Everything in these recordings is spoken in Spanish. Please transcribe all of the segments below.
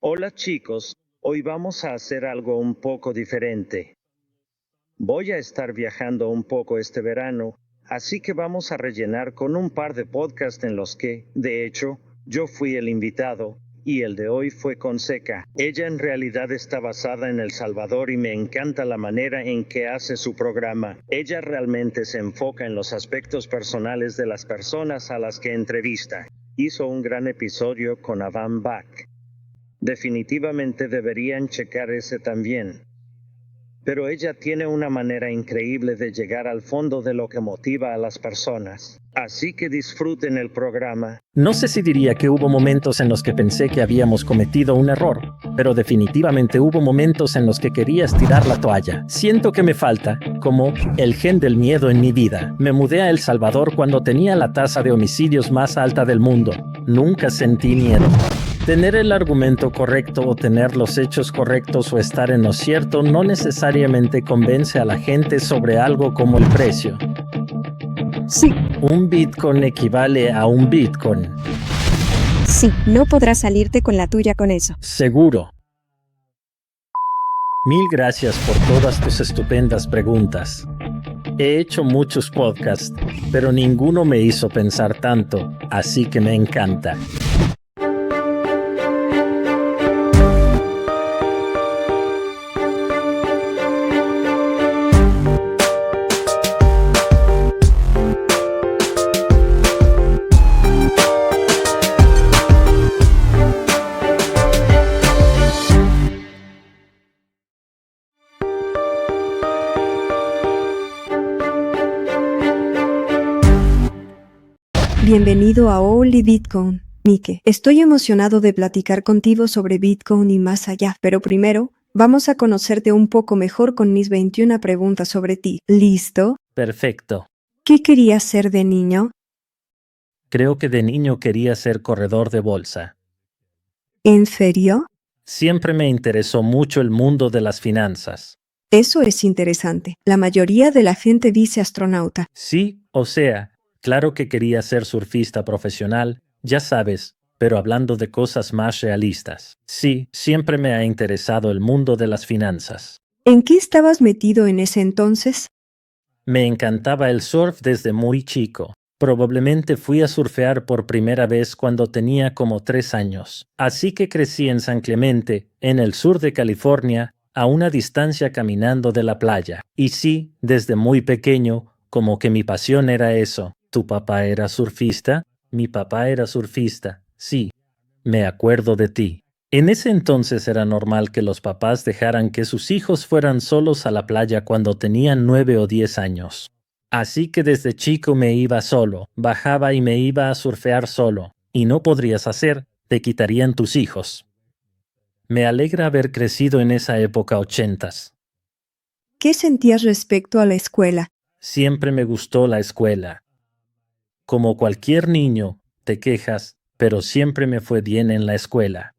Hola chicos, hoy vamos a hacer algo un poco diferente. Voy a estar viajando un poco este verano, así que vamos a rellenar con un par de podcasts en los que, de hecho, yo fui el invitado, y el de hoy fue con Seca. Ella en realidad está basada en El Salvador y me encanta la manera en que hace su programa. Ella realmente se enfoca en los aspectos personales de las personas a las que entrevista. Hizo un gran episodio con Avan Bach. Definitivamente deberían checar ese también. Pero ella tiene una manera increíble de llegar al fondo de lo que motiva a las personas. Así que disfruten el programa. No sé si diría que hubo momentos en los que pensé que habíamos cometido un error, pero definitivamente hubo momentos en los que quería estirar la toalla. Siento que me falta, como, el gen del miedo en mi vida. Me mudé a El Salvador cuando tenía la tasa de homicidios más alta del mundo. Nunca sentí miedo. Tener el argumento correcto o tener los hechos correctos o estar en lo cierto no necesariamente convence a la gente sobre algo como el precio. Sí, Un Bitcoin equivale a un Bitcoin. sí, no podrás salirte con la tuya con eso. Seguro. Mil gracias por todas tus estupendas preguntas. He hecho muchos podcasts, pero ninguno me hizo pensar tanto, así que me encanta. Bienvenido a Only Bitcoin, Mike. Estoy emocionado de platicar contigo sobre Bitcoin y más allá, pero primero, vamos a conocerte un poco mejor con mis 21 preguntas sobre ti. ¿Listo? Perfecto. ¿Qué querías ser de niño? Creo que de niño quería ser corredor de bolsa. ¿En serio? Siempre me interesó mucho el mundo de las finanzas. Eso es interesante. La mayoría de la gente dice astronauta. Sí, o sea, claro que quería ser surfista profesional, ya sabes, pero hablando de cosas más realistas. Sí, siempre me ha interesado el mundo de las finanzas. ¿En qué estabas metido en ese entonces? Me encantaba el surf desde muy chico. Probablemente fui a surfear por primera vez cuando tenía como 3 años. Así que crecí en San Clemente, en el sur de California, a una distancia caminando de la playa. Y sí, desde muy pequeño, como que mi pasión era eso. ¿Tu papá era surfista? Mi papá era surfista. Sí, me acuerdo de ti. En ese entonces era normal que los papás dejaran que sus hijos fueran solos a la playa cuando tenían 9 o 10 años. Así que desde chico me iba solo, bajaba y me iba a surfear solo. Y no podrías hacer, te quitarían tus hijos. Me alegra haber crecido en esa época 80s. ¿Qué sentías respecto a la escuela? Siempre me gustó la escuela. Como cualquier niño, te quejas, pero siempre me fue bien en la escuela.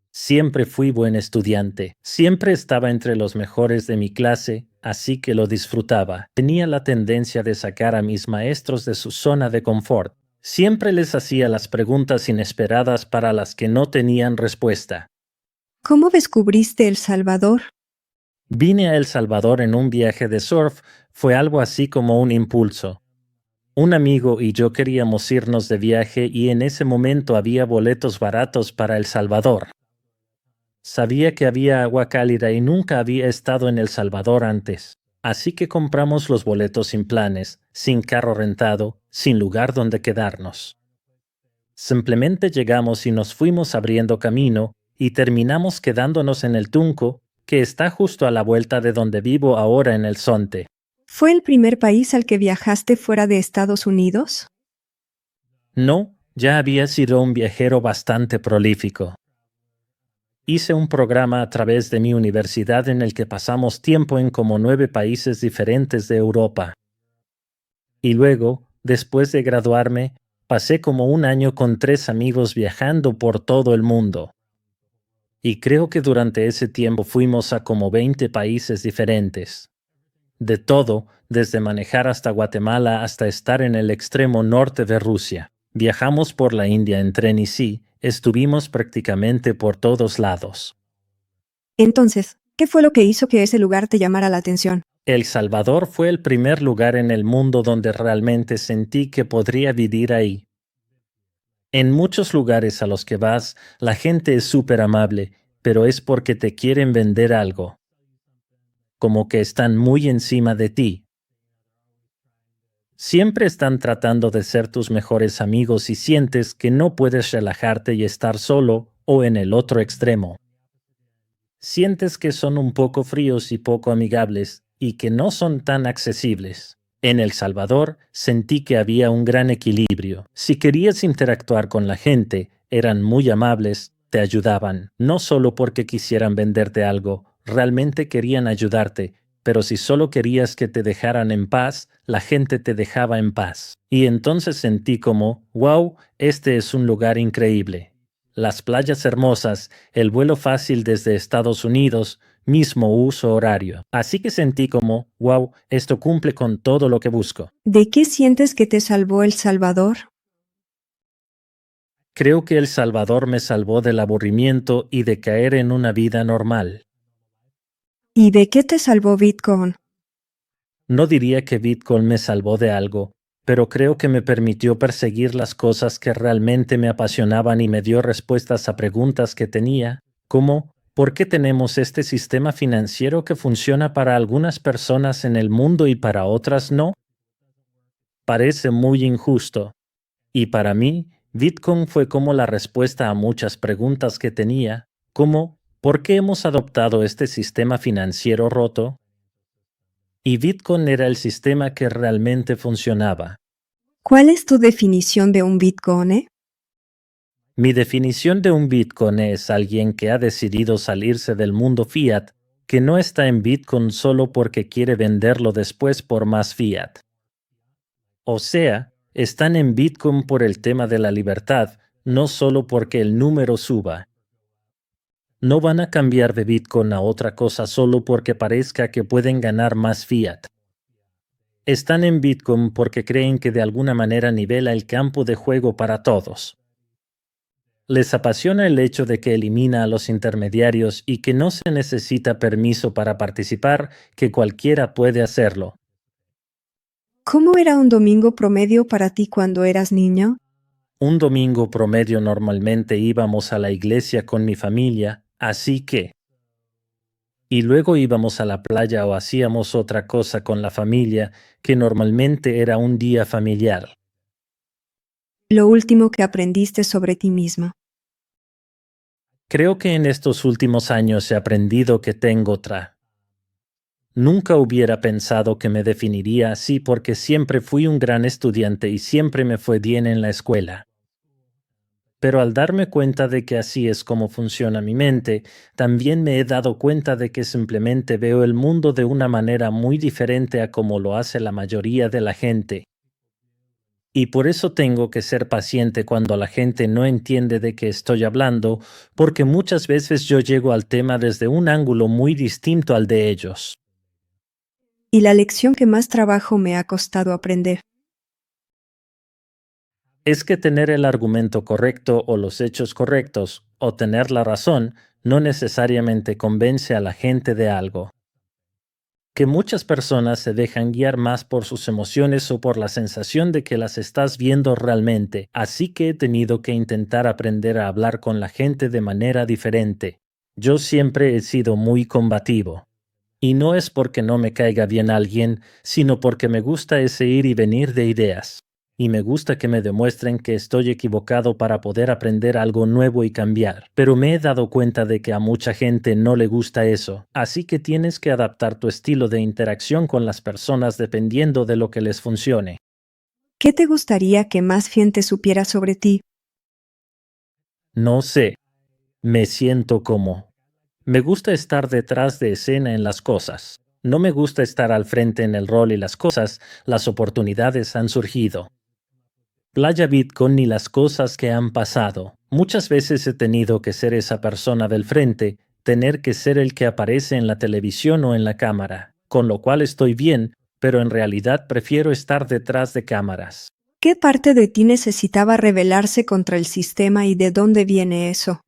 Siempre fui buen estudiante, siempre estaba entre los mejores de mi clase, así que lo disfrutaba. Tenía la tendencia de sacar a mis maestros de su zona de confort. Siempre les hacía las preguntas inesperadas para las que no tenían respuesta. ¿Cómo descubriste El Salvador? Vine a El Salvador en un viaje de surf, fue algo así como un impulso. Un amigo y yo queríamos irnos de viaje y en ese momento había boletos baratos para El Salvador. Sabía que había agua cálida y nunca había estado en El Salvador antes, así que compramos los boletos sin planes, sin carro rentado, sin lugar donde quedarnos. Simplemente llegamos y nos fuimos abriendo camino y terminamos quedándonos en el Tunco, que está justo a la vuelta de donde vivo ahora en El Zonte. ¿Fue el primer país al que viajaste fuera de Estados Unidos? No, ya había sido un viajero bastante prolífico. Hice un programa a través de mi universidad en el que pasamos tiempo en como 9 países diferentes de Europa. Y luego, después de graduarme, pasé como un año con 3 amigos viajando por todo el mundo. Y creo que durante ese tiempo fuimos a como 20 países diferentes. De todo, desde manejar hasta Guatemala hasta estar en el extremo norte de Rusia. Viajamos por la India en tren y sí, Estuvimos prácticamente por todos lados. Entonces, ¿qué fue lo que hizo que ese lugar te llamara la atención? El Salvador fue el primer lugar en el mundo donde realmente sentí que podría vivir ahí. En muchos lugares a los que vas, la gente es súper amable, pero es porque te quieren vender algo. Como que están muy encima de ti. Siempre están tratando de ser tus mejores amigos y sientes que no puedes relajarte y estar solo o en el otro extremo. Sientes que son un poco fríos y poco amigables y que no son tan accesibles. En El Salvador sentí que había un gran equilibrio. Si querías interactuar con la gente, eran muy amables, te ayudaban, no solo porque quisieran venderte algo, realmente querían ayudarte, pero si solo querías que te dejaran en paz, la gente te dejaba en paz. Y entonces sentí como, wow, este es un lugar increíble. Las playas hermosas, el vuelo fácil desde Estados Unidos, mismo uso horario. Así que sentí como, wow, esto cumple con todo lo que busco. ¿De qué sientes que te salvó El Salvador? Creo que El Salvador me salvó del aburrimiento y de caer en una vida normal. ¿Y de qué te salvó Bitcoin? No diría que Bitcoin me salvó de algo, pero creo que me permitió perseguir las cosas que realmente me apasionaban y me dio respuestas a preguntas que tenía, como ¿por qué tenemos este sistema financiero que funciona para algunas personas en el mundo y para otras no? Parece muy injusto. Y para mí, Bitcoin fue como la respuesta a muchas preguntas que tenía, como ¿por qué hemos adoptado este sistema financiero roto? Y Bitcoin era el sistema que realmente funcionaba. ¿Cuál es tu definición de un Bitcoin? Mi definición de un Bitcoin es alguien que ha decidido salirse del mundo fiat, que no está en Bitcoin solo porque quiere venderlo después por más fiat. O sea, están en Bitcoin por el tema de la libertad, no solo porque el número suba. No van a cambiar de Bitcoin a otra cosa solo porque parezca que pueden ganar más fiat. Están en Bitcoin porque creen que de alguna manera nivela el campo de juego para todos. Les apasiona el hecho de que elimina a los intermediarios y que no se necesita permiso para participar, que cualquiera puede hacerlo. ¿Cómo era un domingo promedio para ti cuando eras niño? Un domingo promedio normalmente íbamos a la iglesia con mi familia, así que... Y luego íbamos a la playa o hacíamos otra cosa con la familia, que normalmente era un día familiar. Lo último que aprendiste sobre ti mismo. Creo que en estos últimos años he aprendido que tengo otra. Nunca hubiera pensado que me definiría así porque siempre fui un gran estudiante y siempre me fue bien en la escuela. Pero al darme cuenta de que así es como funciona mi mente, también me he dado cuenta de que simplemente veo el mundo de una manera muy diferente a como lo hace la mayoría de la gente. Y por eso tengo que ser paciente cuando la gente no entiende de qué estoy hablando, porque muchas veces yo llego al tema desde un ángulo muy distinto al de ellos. Y la lección que más trabajo me ha costado aprender. Es que tener el argumento correcto o los hechos correctos, o tener la razón, no necesariamente convence a la gente de algo. Que muchas personas se dejan guiar más por sus emociones o por la sensación de que las estás viendo realmente, así que he tenido que intentar aprender a hablar con la gente de manera diferente. Yo siempre he sido muy combativo. Y no es porque no me caiga bien alguien, sino porque me gusta ese ir y venir de ideas. Y me gusta que me demuestren que estoy equivocado para poder aprender algo nuevo y cambiar. Pero me he dado cuenta de que a mucha gente no le gusta eso, así que tienes que adaptar tu estilo de interacción con las personas dependiendo de lo que les funcione. ¿Qué te gustaría que más gente supiera sobre ti? No sé, me siento como... Me gusta estar detrás de escena en las cosas. No me gusta estar al frente en el rol y las cosas, las oportunidades han surgido. Playa Bitcoin y las cosas que han pasado. Muchas veces he tenido que ser esa persona del frente, tener que ser el que aparece en la televisión o en la cámara, con lo cual estoy bien, pero en realidad prefiero estar detrás de cámaras. ¿Qué parte de ti necesitaba rebelarse contra el sistema y de dónde viene eso?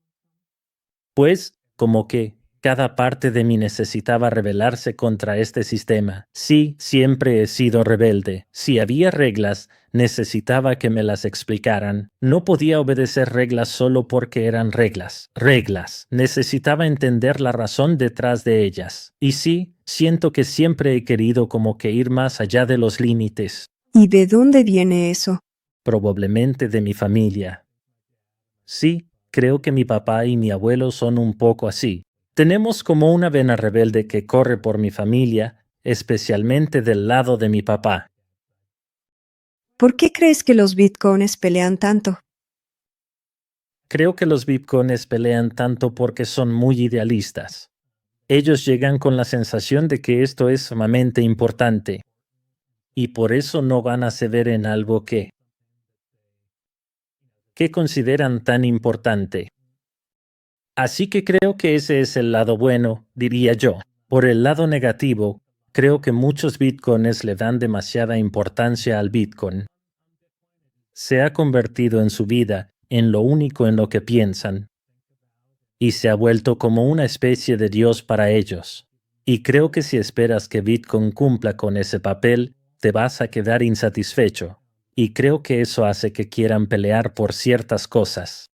Pues, como que cada parte de mí necesitaba rebelarse contra este sistema. Sí, siempre he sido rebelde. Si había reglas, necesitaba que me las explicaran. No podía obedecer reglas solo porque eran reglas. Reglas. Necesitaba entender la razón detrás de ellas. Y sí, siento que siempre he querido como que ir más allá de los límites. ¿Y de dónde viene eso? Probablemente de mi familia. Sí, creo que mi papá y mi abuelo son un poco así. Tenemos como una vena rebelde que corre por mi familia, especialmente del lado de mi papá. ¿Por qué crees que los bitcoins pelean tanto? Creo que los bitcoins pelean tanto porque son muy idealistas. Ellos llegan con la sensación de que esto es sumamente importante, y por eso no van a ceder en algo que consideran tan importante. Así que creo que ese es el lado bueno, diría yo. Por el lado negativo, creo que muchos bitcoins le dan demasiada importancia al bitcoin. Se ha convertido en su vida en lo único en lo que piensan, y se ha vuelto como una especie de Dios para ellos. Y creo que si esperas que Bitcoin cumpla con ese papel, te vas a quedar insatisfecho. Y creo que eso hace que quieran pelear por ciertas cosas.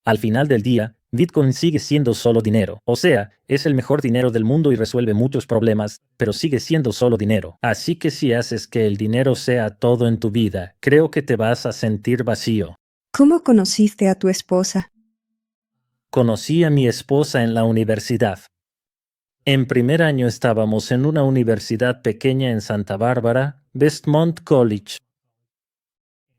Al final del día, Bitcoin sigue siendo solo dinero. O sea, es el mejor dinero del mundo y resuelve muchos problemas, pero sigue siendo solo dinero. Así que si haces que el dinero sea todo en tu vida, creo que te vas a sentir vacío. ¿Cómo conociste a tu esposa? Conocí a mi esposa en la universidad. En primer año estábamos en una universidad pequeña en Santa Bárbara, Westmont College.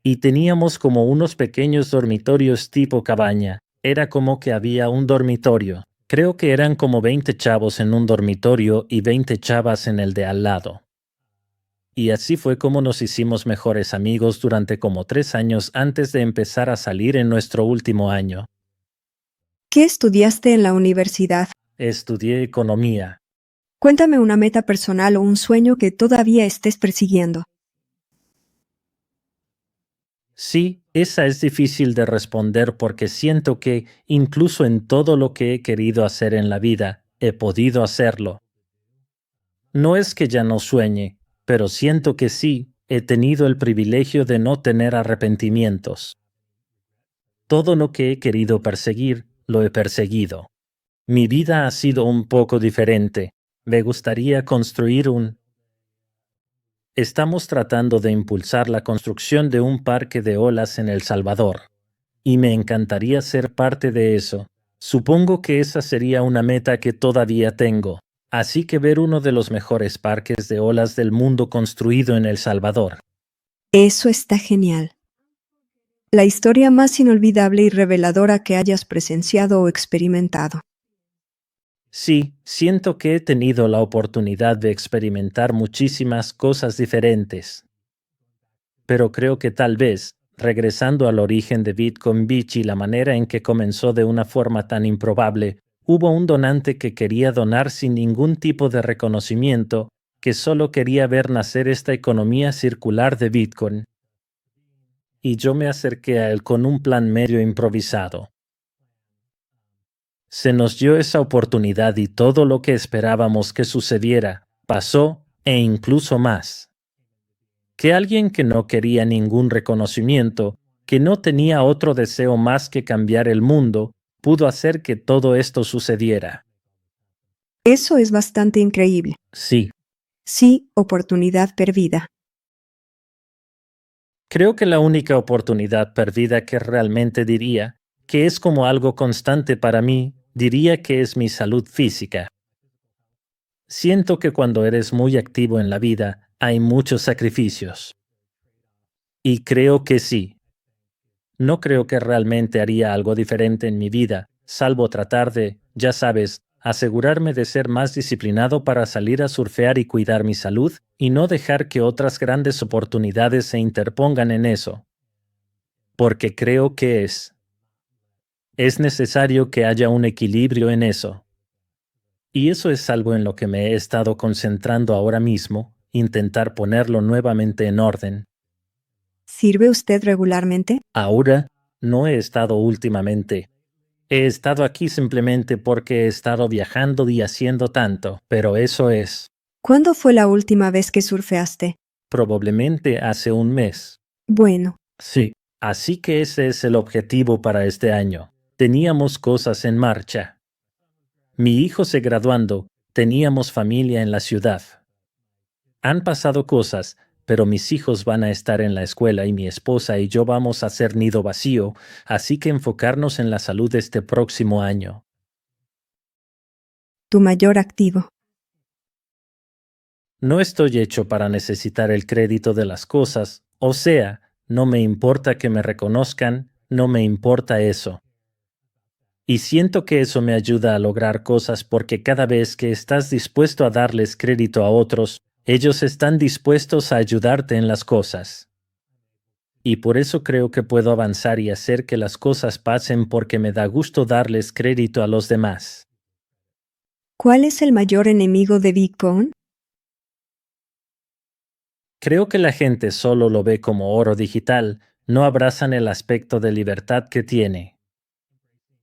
Y teníamos como unos pequeños dormitorios tipo cabaña. Era como que había un dormitorio. Creo que eran como 20 chavos en un dormitorio y 20 chavas en el de al lado. Y así fue como nos hicimos mejores amigos durante como 3 años antes de empezar a salir en nuestro último año. ¿Qué estudiaste en la universidad? Estudié economía. Cuéntame una meta personal o un sueño que todavía estés persiguiendo. Sí, esa es difícil de responder porque siento que, incluso en todo lo que he querido hacer en la vida, he podido hacerlo. No es que ya no sueñe, pero siento que sí, he tenido el privilegio de no tener arrepentimientos. Todo lo que he querido perseguir, lo he perseguido. Mi vida ha sido un poco diferente. Me gustaría construir un... Estamos tratando de impulsar la construcción de un parque de olas en El Salvador. Y me encantaría ser parte de eso. Supongo que esa sería una meta que todavía tengo. Así que ver uno de los mejores parques de olas del mundo construido en El Salvador. Eso está genial. La historia más inolvidable y reveladora que hayas presenciado o experimentado. Sí, siento que he tenido la oportunidad de experimentar muchísimas cosas diferentes. Pero creo que tal vez, regresando al origen de Bitcoin Beach y la manera en que comenzó de una forma tan improbable, hubo un donante que quería donar sin ningún tipo de reconocimiento, que solo quería ver nacer esta economía circular de Bitcoin. Y yo me acerqué a él con un plan medio improvisado. Se nos dio esa oportunidad y todo lo que esperábamos que sucediera pasó e incluso más. Que alguien que no quería ningún reconocimiento, que no tenía otro deseo más que cambiar el mundo, pudo hacer que todo esto sucediera. Eso es bastante increíble. Sí, Sí, oportunidad perdida. creo que la única oportunidad perdida que realmente diría, que es como algo constante para mí, diría que es mi salud física. Siento que cuando eres muy activo en la vida, hay muchos sacrificios. Y creo que sí. No creo que realmente haría algo diferente en mi vida, salvo tratar de, ya sabes, asegurarme de ser más disciplinado para salir a surfear y cuidar mi salud, y no dejar que otras grandes oportunidades se interpongan en eso. Porque creo que es necesario que haya un equilibrio en eso. Y eso es algo en lo que me he estado concentrando ahora mismo, intentar ponerlo nuevamente en orden. ¿Sirve usted regularmente? Ahora, no he estado últimamente. He estado aquí simplemente porque he estado viajando y haciendo tanto, pero eso es. ¿Cuándo fue la última vez que surfeaste? Probablemente hace un mes. Bueno, Sí. Así que ese es el objetivo para este año. Teníamos cosas en marcha. Mi hijo se graduando, teníamos familia en la ciudad. Han pasado cosas, pero mis hijos van a estar en la escuela y mi esposa y yo vamos a hacer nido vacío, así que enfocarnos en la salud este próximo año. tu mayor activo. No estoy hecho para necesitar el crédito de las cosas, o sea, no me importa que me reconozcan, no me importa eso. Y siento que eso me ayuda a lograr cosas porque cada vez que estás dispuesto a darles crédito a otros, ellos están dispuestos a ayudarte en las cosas. Y por eso creo que puedo avanzar y hacer que las cosas pasen porque me da gusto darles crédito a los demás. ¿Cuál es el mayor enemigo de Bitcoin? Creo que la gente solo lo ve como oro digital, no abrazan el aspecto de libertad que tiene.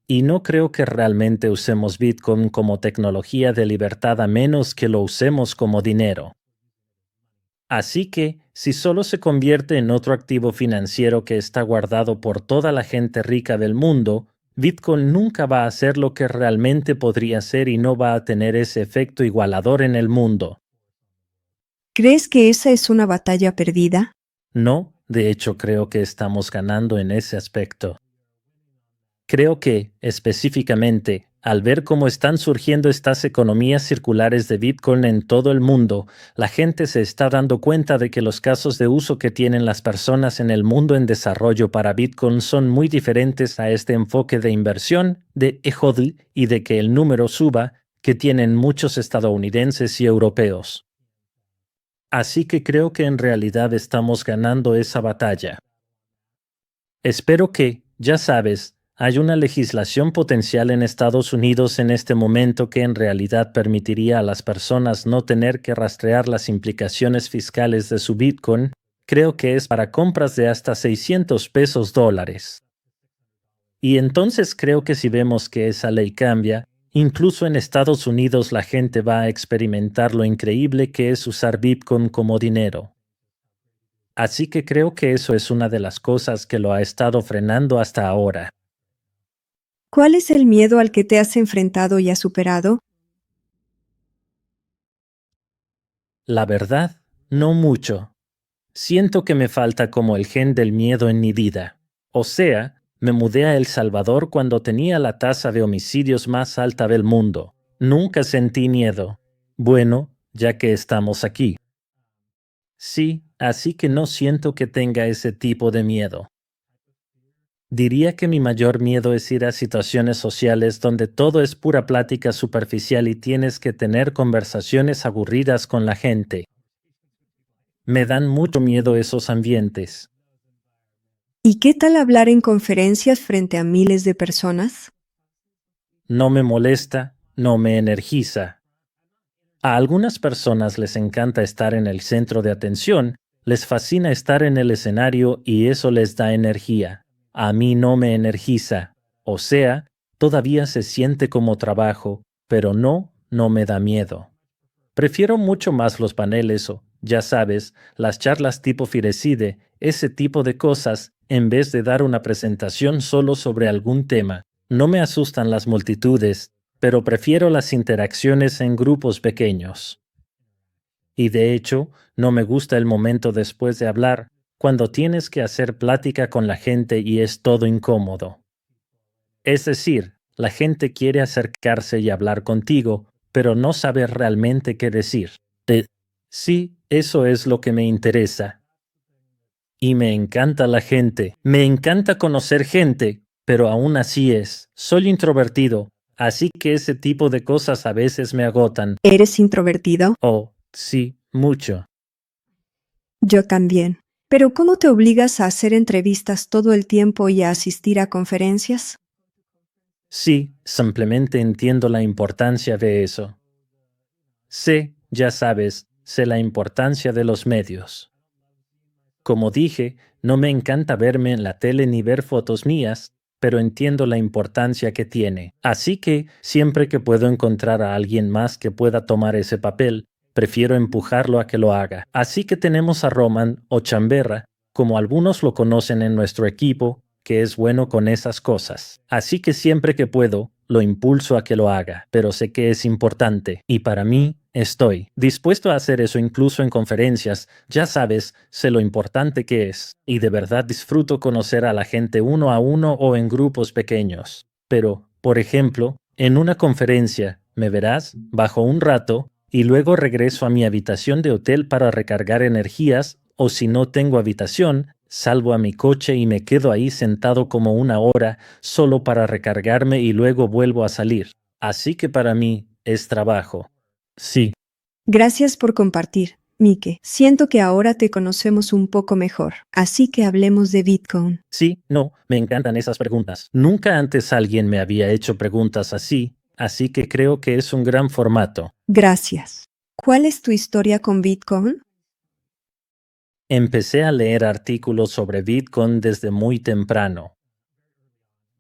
Y no creo que realmente usemos Bitcoin como tecnología de libertad a menos que lo usemos como dinero. Así que, si solo se convierte en otro activo financiero que está guardado por toda la gente rica del mundo, Bitcoin nunca va a ser lo que realmente podría ser y no va a tener ese efecto igualador en el mundo. ¿Crees que esa es una batalla perdida? No, de hecho creo que estamos ganando en ese aspecto. Creo que, específicamente, al ver cómo están surgiendo estas economías circulares de Bitcoin en todo el mundo, la gente se está dando cuenta de que los casos de uso que tienen las personas en el mundo en desarrollo para Bitcoin son muy diferentes a este enfoque de inversión, de HODL y de que el número suba, que tienen muchos estadounidenses y europeos. Así que creo que en realidad estamos ganando esa batalla. Espero que, ya sabes, hay una legislación potencial en Estados Unidos en este momento que en realidad permitiría a las personas no tener que rastrear las implicaciones fiscales de su Bitcoin. Creo que es para compras de hasta $600. Y entonces creo que si vemos que esa ley cambia, incluso en Estados Unidos la gente va a experimentar lo increíble que es usar Bitcoin como dinero. Así que creo que eso es una de las cosas que lo ha estado frenando hasta ahora. ¿Cuál es el miedo al que te has enfrentado y has superado? La verdad, no mucho. Siento que me falta como el gen del miedo en mi vida. O sea, me mudé a El Salvador cuando tenía la tasa de homicidios más alta del mundo. Nunca sentí miedo. Bueno, ya que estamos aquí. Sí, así que no siento que tenga ese tipo de miedo. Diría que mi mayor miedo es ir a situaciones sociales donde todo es pura plática superficial y tienes que tener conversaciones aburridas con la gente. Me dan mucho miedo esos ambientes. ¿Y qué tal hablar en conferencias frente a miles de personas? No me molesta, no me energiza. A algunas personas les encanta estar en el centro de atención, les fascina estar en el escenario y eso les da energía. A mí no me energiza. O sea, todavía se siente como trabajo, pero no me da miedo. Prefiero mucho más los paneles o, ya sabes, las charlas tipo Fireside, ese tipo de cosas, en vez de dar una presentación solo sobre algún tema. No me asustan las multitudes, pero prefiero las interacciones en grupos pequeños. Y de hecho, no me gusta el momento después de hablar, cuando tienes que hacer plática con la gente y es todo incómodo. Es decir, la gente quiere acercarse y hablar contigo, pero no sabe realmente qué decir. Sí, eso es lo que me interesa. Y me encanta la gente, me encanta conocer gente, pero aún así soy introvertido, así que ese tipo de cosas a veces me agotan. ¿Eres introvertido? Oh, sí, mucho. Yo también. ¿Pero cómo te obligas a hacer entrevistas todo el tiempo y a asistir a conferencias? Sí, simplemente entiendo la importancia de eso. Sé, ya sabes, sé la importancia de los medios. Como dije, no me encanta verme en la tele ni ver fotos mías, pero entiendo la importancia que tiene. Así que, siempre que puedo encontrar a alguien más que pueda tomar ese papel, prefiero empujarlo a que lo haga. Así que tenemos a Roman, o Chamberra, como algunos lo conocen en nuestro equipo, que es bueno con esas cosas. Así que siempre que puedo, lo impulso a que lo haga, pero sé que es importante, y para mí, estoy dispuesto a hacer eso incluso en conferencias. Ya sabes, sé lo importante que es, y de verdad disfruto conocer a la gente uno a uno o en grupos pequeños. Pero, por ejemplo, en una conferencia, me verás, bajo un rato, y luego regreso a mi habitación de hotel para recargar energías, o si no tengo habitación, salvo a mi coche y me quedo ahí sentado como una hora solo para recargarme y luego vuelvo a salir. Así que para mí es trabajo. Sí, Gracias por compartir, Mike. Siento que ahora te conocemos un poco mejor, así que hablemos de Bitcoin. sí, no, me encantan esas preguntas. Nunca antes alguien me había hecho preguntas así que creo que es un gran formato. Gracias. ¿Cuál es tu historia con Bitcoin? Empecé a leer artículos sobre Bitcoin desde muy temprano.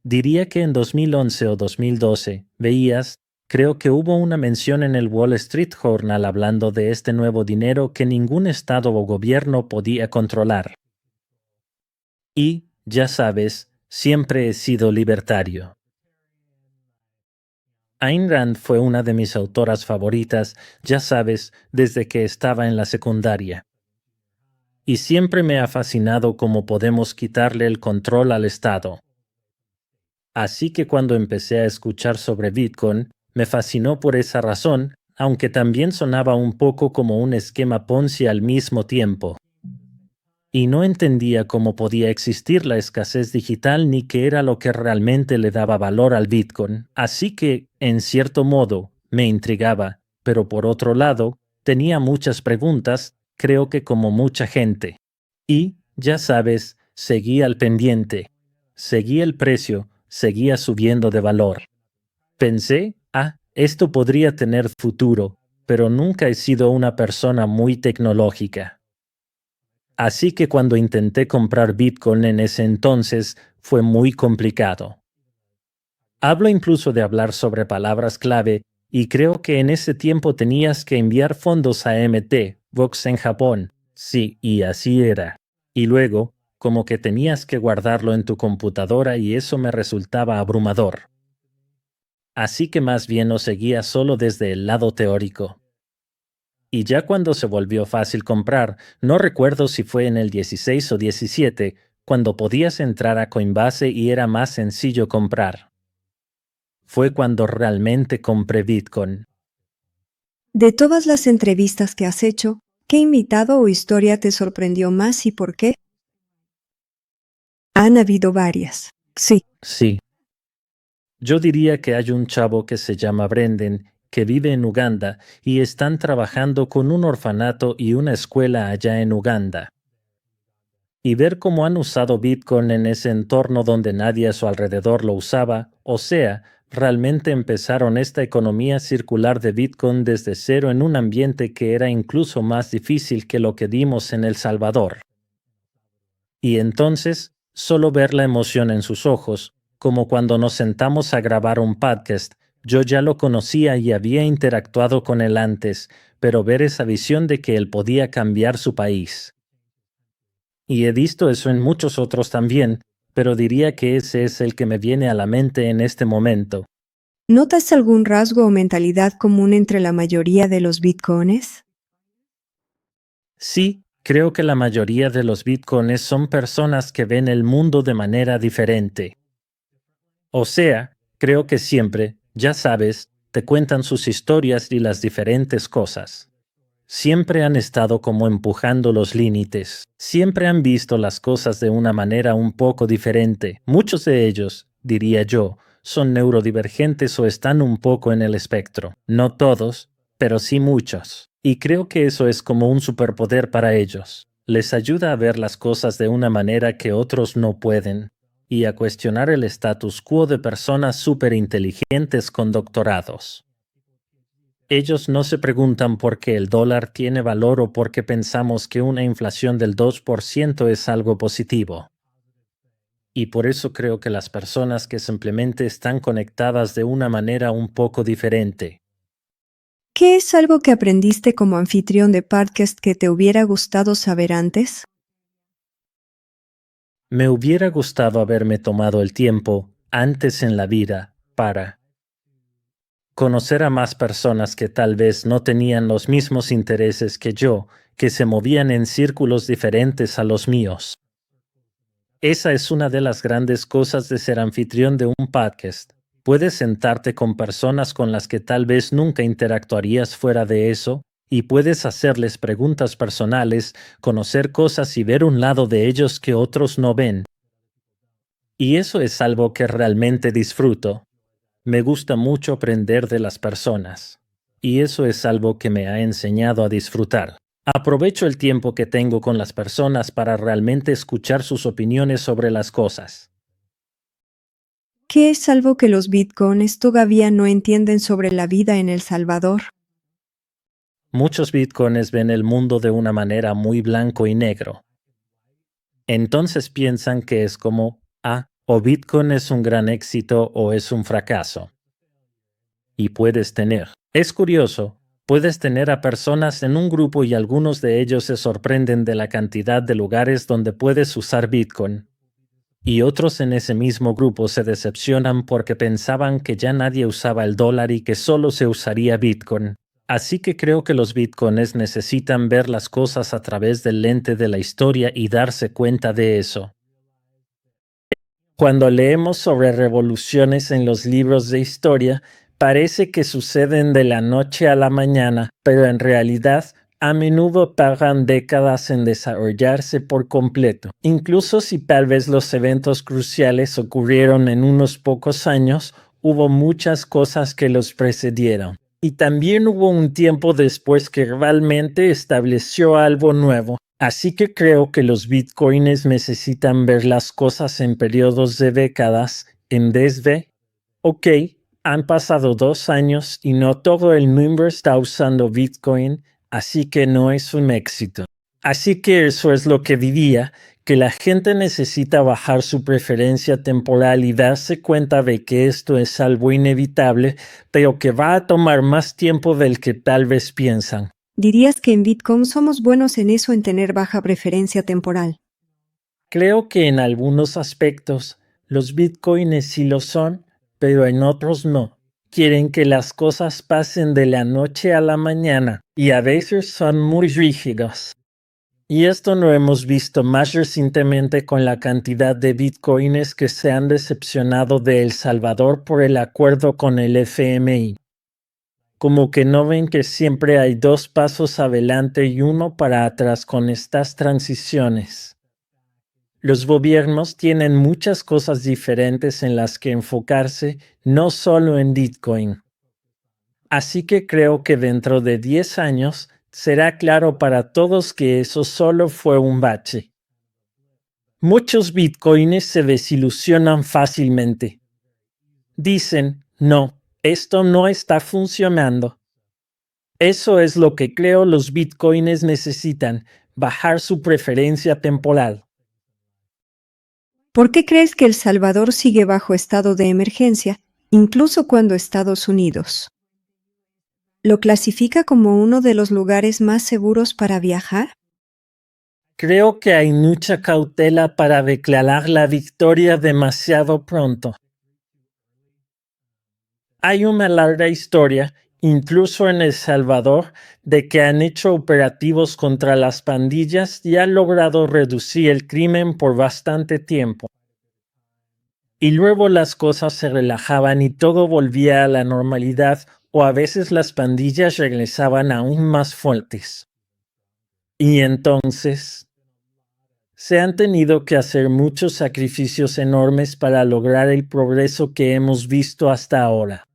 Diría que en 2011 o 2012 veías, creo que hubo una mención en el Wall Street Journal hablando de este nuevo dinero que ningún estado o gobierno podía controlar. Y, ya sabes, siempre he sido libertario. Ayn Rand fue una de mis autoras favoritas, ya sabes, desde que estaba en la secundaria. Y siempre me ha fascinado cómo podemos quitarle el control al Estado. Así que cuando empecé a escuchar sobre Bitcoin, me fascinó por esa razón, aunque también sonaba un poco como un esquema Ponzi al mismo tiempo. Y no entendía cómo podía existir la escasez digital ni qué era lo que realmente le daba valor al Bitcoin. Así que, en cierto modo, me intrigaba, pero por otro lado, tenía muchas preguntas, creo que como mucha gente. Y, ya sabes, seguía al pendiente. Seguía el precio, seguía subiendo de valor. Pensé, esto podría tener futuro, pero nunca he sido una persona muy tecnológica. Así que cuando intenté comprar Bitcoin en ese entonces, fue muy complicado. Hablo incluso de hablar sobre palabras clave, y creo que en ese tiempo tenías que enviar fondos a MT, Vox en Japón. Sí, y así era. Y luego, como que tenías que guardarlo en tu computadora y eso me resultaba abrumador. Así que más bien lo seguía solo desde el lado teórico. Y ya cuando se volvió fácil comprar, no recuerdo si fue en el 16 o 17, cuando podías entrar a Coinbase y era más sencillo comprar. Fue cuando realmente compré Bitcoin. De todas las entrevistas que has hecho, ¿qué invitado o historia te sorprendió más y por qué? Han habido varias. Sí. Sí. Yo diría que hay un chavo que se llama Brendan, que vive en Uganda, y están trabajando con un orfanato y una escuela allá en Uganda. Y ver cómo han usado Bitcoin en ese entorno donde nadie a su alrededor lo usaba, o sea, realmente empezaron esta economía circular de Bitcoin desde cero en un ambiente que era incluso más difícil que lo que dimos en El Salvador. Y entonces, solo ver la emoción en sus ojos, como cuando nos sentamos a grabar un podcast, yo ya lo conocía y había interactuado con él antes, pero ver esa visión de que él podía cambiar su país. Y he visto eso en muchos otros también, pero diría que ese es el que me viene a la mente en este momento. ¿Notas algún rasgo o mentalidad común entre la mayoría de los bitcoins? Sí, creo que la mayoría de los bitcoins son personas que ven el mundo de manera diferente. O sea, creo que siempre, ya sabes, te cuentan sus historias y las diferentes cosas. Siempre han estado como empujando los límites. Siempre han visto las cosas de una manera un poco diferente. Muchos de ellos, diría yo, son neurodivergentes o están un poco en el espectro. No todos, pero sí muchos. Y creo que eso es como un superpoder para ellos. Les ayuda a ver las cosas de una manera que otros no pueden, y a cuestionar el status quo de personas superinteligentes con doctorados. Ellos no se preguntan por qué el dólar tiene valor o por qué pensamos que una inflación del 2% es algo positivo. Y por eso creo que las personas que simplemente están conectadas de una manera un poco diferente. ¿Qué es algo que aprendiste como anfitrión de podcast que te hubiera gustado saber antes? Me hubiera gustado haberme tomado el tiempo antes en la vida para conocer a más personas que tal vez no tenían los mismos intereses que yo, que se movían en círculos diferentes a los míos. Esa es una de las grandes cosas de ser anfitrión de un podcast. Puedes sentarte con personas con las que tal vez nunca interactuarías fuera de eso, y puedes hacerles preguntas personales, conocer cosas y ver un lado de ellos que otros no ven. Y eso es algo que realmente disfruto. Me gusta mucho aprender de las personas. Y eso es algo que me ha enseñado a disfrutar. Aprovecho el tiempo que tengo con las personas para realmente escuchar sus opiniones sobre las cosas. ¿Qué es algo que los bitcoins todavía no entienden sobre la vida en El Salvador? Muchos bitcoins ven el mundo de una manera muy blanco y negro. Entonces piensan que es como, o Bitcoin es un gran éxito o es un fracaso. Y puedes tener. Es curioso, puedes tener a personas en un grupo y algunos de ellos se sorprenden de la cantidad de lugares donde puedes usar Bitcoin. Y otros en ese mismo grupo se decepcionan porque pensaban que ya nadie usaba el dólar y que solo se usaría Bitcoin. Así que creo que los bitcoins necesitan ver las cosas a través del lente de la historia y darse cuenta de eso. Cuando leemos sobre revoluciones en los libros de historia, parece que suceden de la noche a la mañana, pero en realidad a menudo tardan décadas en desarrollarse por completo. Incluso si tal vez los eventos cruciales ocurrieron en unos pocos años, hubo muchas cosas que los precedieron. Y también hubo un tiempo después que realmente estableció algo nuevo. Así que creo que los bitcoins necesitan ver las cosas en periodos de décadas en vez de, ok, han pasado 2 años y no todo el mundo está usando Bitcoin, así que no es un éxito. Así que eso es lo que diría, que la gente necesita bajar su preferencia temporal y darse cuenta de que esto es algo inevitable, pero que va a tomar más tiempo del que tal vez piensan. ¿Dirías que en Bitcoin somos buenos en eso, en tener baja preferencia temporal? Creo que en algunos aspectos los bitcoins sí lo son, pero en otros no. Quieren que las cosas pasen de la noche a la mañana y a veces son muy rígidos. Y esto lo hemos visto más recientemente con la cantidad de bitcoins que se han decepcionado de El Salvador por el acuerdo con el FMI. Como que no ven que siempre hay 2 pasos adelante y 1 para atrás con estas transiciones. Los gobiernos tienen muchas cosas diferentes en las que enfocarse, no solo en Bitcoin. Así que creo que dentro de 10 años será claro para todos que eso solo fue un bache. Muchos bitcoins se desilusionan fácilmente. Dicen, no, esto no está funcionando. Eso es lo que creo los bitcoins necesitan, bajar su preferencia temporal. ¿Por qué crees que El Salvador sigue bajo estado de emergencia, incluso cuando Estados Unidos lo clasifica como uno de los lugares más seguros para viajar? Creo que hay mucha cautela para declarar la victoria demasiado pronto. Hay una larga historia, incluso en El Salvador, de que han hecho operativos contra las pandillas y han logrado reducir el crimen por bastante tiempo. Y luego las cosas se relajaban y todo volvía a la normalidad, o a veces las pandillas regresaban aún más fuertes. Y entonces se han tenido que hacer muchos sacrificios enormes para lograr el progreso que hemos visto hasta ahora.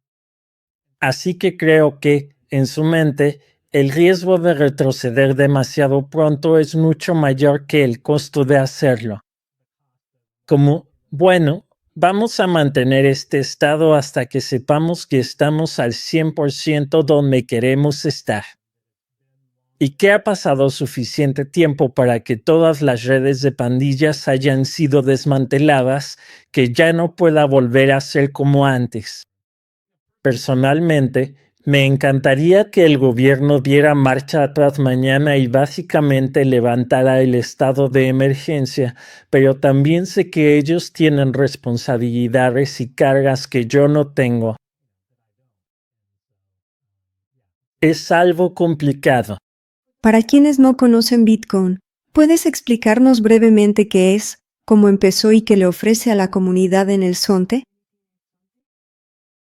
Así que creo que, en su mente, el riesgo de retroceder demasiado pronto es mucho mayor que el costo de hacerlo. Como, bueno, Vamos a mantener este estado hasta que sepamos que estamos al 100% donde queremos estar. ¿Y que ha pasado suficiente tiempo para que todas las redes de pandillas hayan sido desmanteladas, que ya no pueda volver a ser como antes? Personalmente, me encantaría que el gobierno diera marcha atrás mañana y básicamente levantara el estado de emergencia, pero también sé que ellos tienen responsabilidades y cargas que yo no tengo. Es algo complicado. Para quienes no conocen Bitcoin, ¿puedes explicarnos brevemente qué es, cómo empezó y qué le ofrece a la comunidad en el Zonte?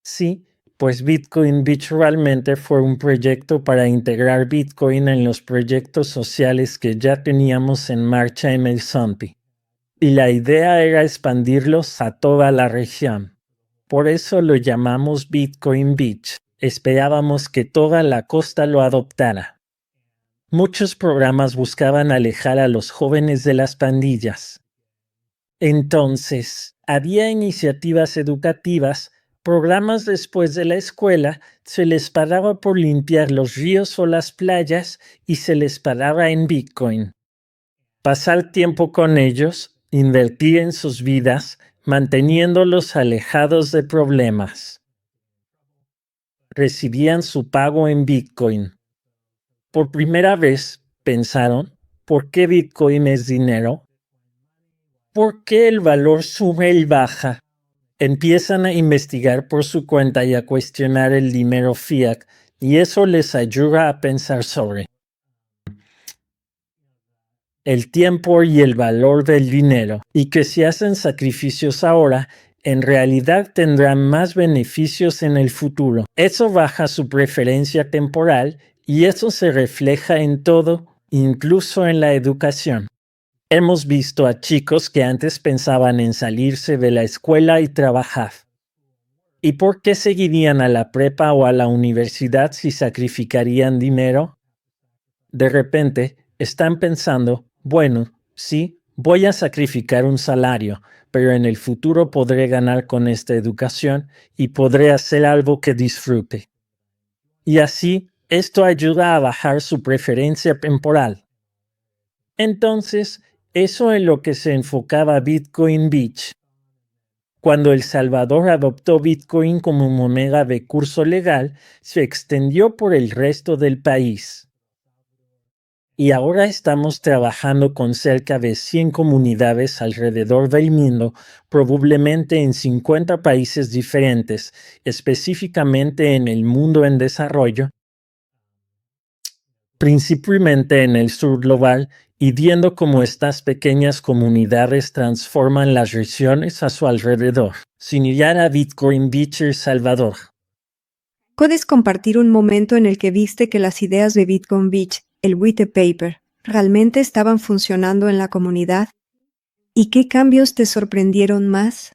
Sí, pues Bitcoin Beach realmente fue un proyecto para integrar Bitcoin en los proyectos sociales que ya teníamos en marcha en el Zonte. Y la idea era expandirlos a toda la región. Por eso lo llamamos Bitcoin Beach. Esperábamos que toda la costa lo adoptara. Muchos programas buscaban alejar a los jóvenes de las pandillas. Entonces, había iniciativas educativas, programas después de la escuela, se les pagaba por limpiar los ríos o las playas y se les pagaba en Bitcoin. Pasar tiempo con ellos, invertir en sus vidas, manteniéndolos alejados de problemas. Recibían su pago en Bitcoin. Por primera vez pensaron, ¿por qué Bitcoin es dinero? ¿Por qué el valor sube y baja? Empiezan a investigar por su cuenta y a cuestionar el dinero fiat, y eso les ayuda a pensar sobre el tiempo y el valor del dinero, y que si hacen sacrificios ahora, en realidad tendrán más beneficios en el futuro. Eso baja su preferencia temporal y eso se refleja en todo, incluso en la educación. Hemos visto a chicos que antes pensaban en salirse de la escuela y trabajar. ¿Y por qué seguirían a la prepa o a la universidad si sacrificarían dinero? De repente, están pensando, bueno, sí, voy a sacrificar un salario, pero en el futuro podré ganar con esta educación y podré hacer algo que disfrute. Y así, esto ayuda a bajar su preferencia temporal. Entonces, eso en lo que se enfocaba Bitcoin Beach. Cuando El Salvador adoptó Bitcoin como moneda de curso legal, se extendió por el resto del país. Y ahora estamos trabajando con cerca de 100 comunidades alrededor del mundo, probablemente en 50 países diferentes, específicamente en el mundo en desarrollo, principalmente en el sur global, y viendo cómo estas pequeñas comunidades transforman las regiones a su alrededor. Sin llegar a Bitcoin Beach El Salvador. ¿Puedes compartir un momento en el que viste que las ideas de Bitcoin Beach, el white paper, realmente estaban funcionando en la comunidad? ¿Y qué cambios te sorprendieron más?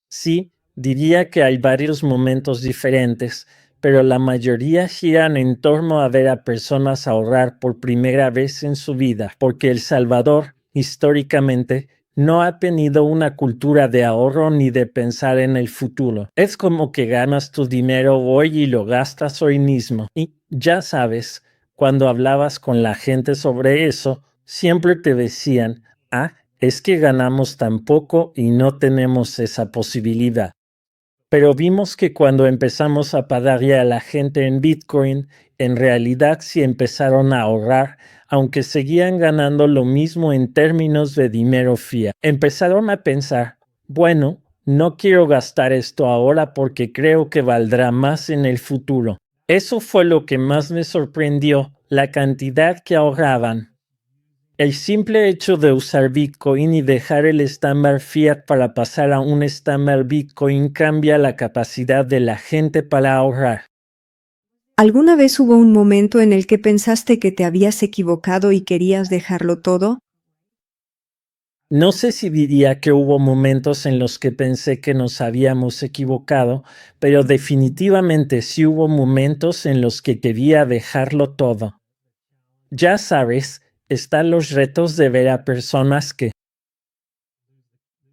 Sí, diría que hay varios momentos diferentes, pero la mayoría giran en torno a ver a personas ahorrar por primera vez en su vida, porque El Salvador, históricamente, no ha tenido una cultura de ahorro ni de pensar en el futuro. Es como que ganas tu dinero hoy y lo gastas hoy mismo. Y ya sabes, cuando hablabas con la gente sobre eso, siempre te decían, es que ganamos tan poco y no tenemos esa posibilidad. Pero vimos que cuando empezamos a pagarle a la gente en Bitcoin, en realidad sí empezaron a ahorrar, aunque seguían ganando lo mismo en términos de dinero fiat. Empezaron a pensar, bueno, no quiero gastar esto ahora porque creo que valdrá más en el futuro. Eso fue lo que más me sorprendió, la cantidad que ahorraban. El simple hecho de usar Bitcoin y dejar el estándar fiat para pasar a un estándar Bitcoin cambia la capacidad de la gente para ahorrar. ¿Alguna vez hubo un momento en el que pensaste que te habías equivocado y querías dejarlo todo? No sé si diría que hubo momentos en los que pensé que nos habíamos equivocado, pero definitivamente sí hubo momentos en los que quería dejarlo todo. Ya sabes, están los retos de ver a personas que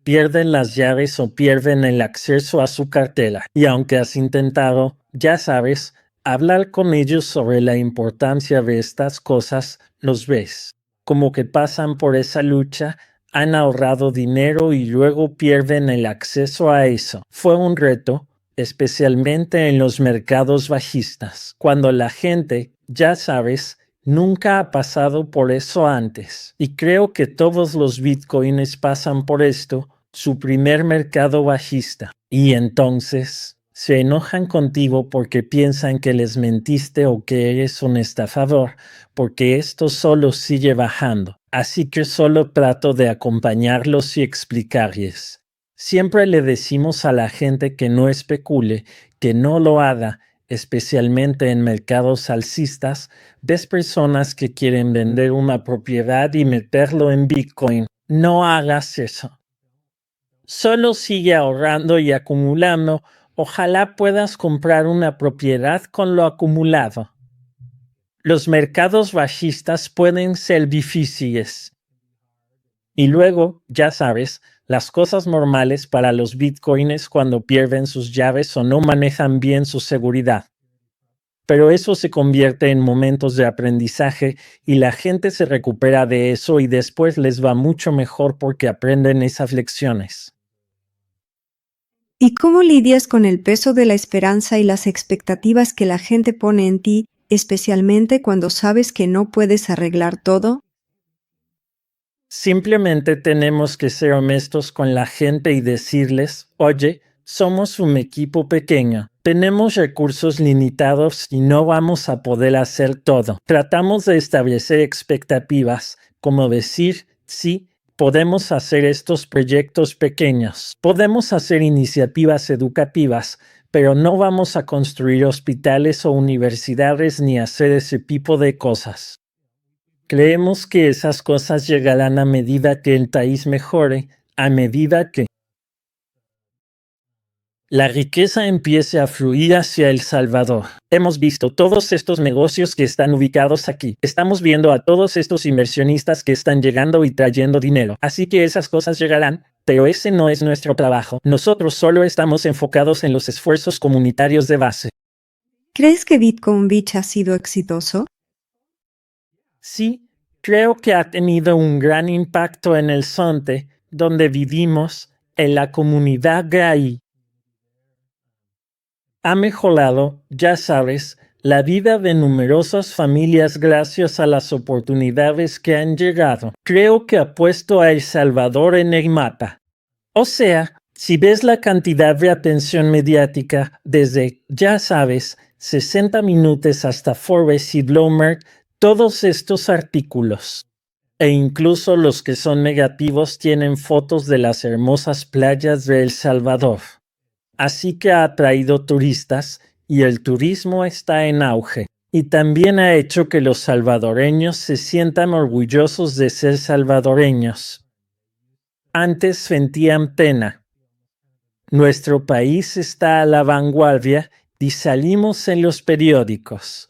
pierden las llaves o pierden el acceso a su cartera. Y aunque has intentado, ya sabes, hablar con ellos sobre la importancia de estas cosas, los ves. Como que pasan por esa lucha, han ahorrado dinero y luego pierden el acceso a eso. Fue un reto, especialmente en los mercados bajistas, cuando la gente, ya sabes, nunca ha pasado por eso antes. Y creo que todos los bitcoins pasan por esto, su primer mercado bajista. Y entonces se enojan contigo porque piensan que les mentiste o que eres un estafador, porque esto solo sigue bajando. Así que solo trato de acompañarlos y explicarles. Siempre le decimos a la gente que no especule, que no lo haga, especialmente en mercados alcistas. Ves personas que quieren vender una propiedad y meterlo en Bitcoin. No hagas eso. Solo sigue ahorrando y acumulando. Ojalá puedas comprar una propiedad con lo acumulado. Los mercados bajistas pueden ser difíciles. Y luego, ya sabes, las cosas normales para los bitcoins cuando pierden sus llaves o no manejan bien su seguridad. Pero eso se convierte en momentos de aprendizaje y la gente se recupera de eso y después les va mucho mejor porque aprenden esas lecciones. ¿Y cómo lidias con el peso de la esperanza y las expectativas que la gente pone en ti, especialmente cuando sabes que no puedes arreglar todo? Simplemente tenemos que ser honestos con la gente y decirles, oye, somos un equipo pequeño, tenemos recursos limitados y no vamos a poder hacer todo. Tratamos de establecer expectativas, como decir, sí, podemos hacer estos proyectos pequeños, podemos hacer iniciativas educativas, pero no vamos a construir hospitales o universidades ni hacer ese tipo de cosas. Creemos que esas cosas llegarán a medida que el país mejore, a medida que la riqueza empiece a fluir hacia El Salvador. Hemos visto todos estos negocios que están ubicados aquí. Estamos viendo a todos estos inversionistas que están llegando y trayendo dinero. Así que esas cosas llegarán, pero ese no es nuestro trabajo. Nosotros solo estamos enfocados en los esfuerzos comunitarios de base. ¿Crees que Bitcoin Beach ha sido exitoso? Sí, creo que ha tenido un gran impacto en el Zonte, donde vivimos, en la comunidad gay. Ha mejorado, ya sabes, la vida de numerosas familias gracias a las oportunidades que han llegado. Creo que ha puesto a El Salvador en el mapa. O sea, si ves la cantidad de atención mediática desde, ya sabes, 60 Minutos hasta Forbes y Bloomberg, todos estos artículos, e incluso los que son negativos tienen fotos de las hermosas playas de El Salvador. Así que ha atraído turistas y el turismo está en auge. Y también ha hecho que los salvadoreños se sientan orgullosos de ser salvadoreños. Antes sentían pena. Nuestro país está a la vanguardia y salimos en los periódicos.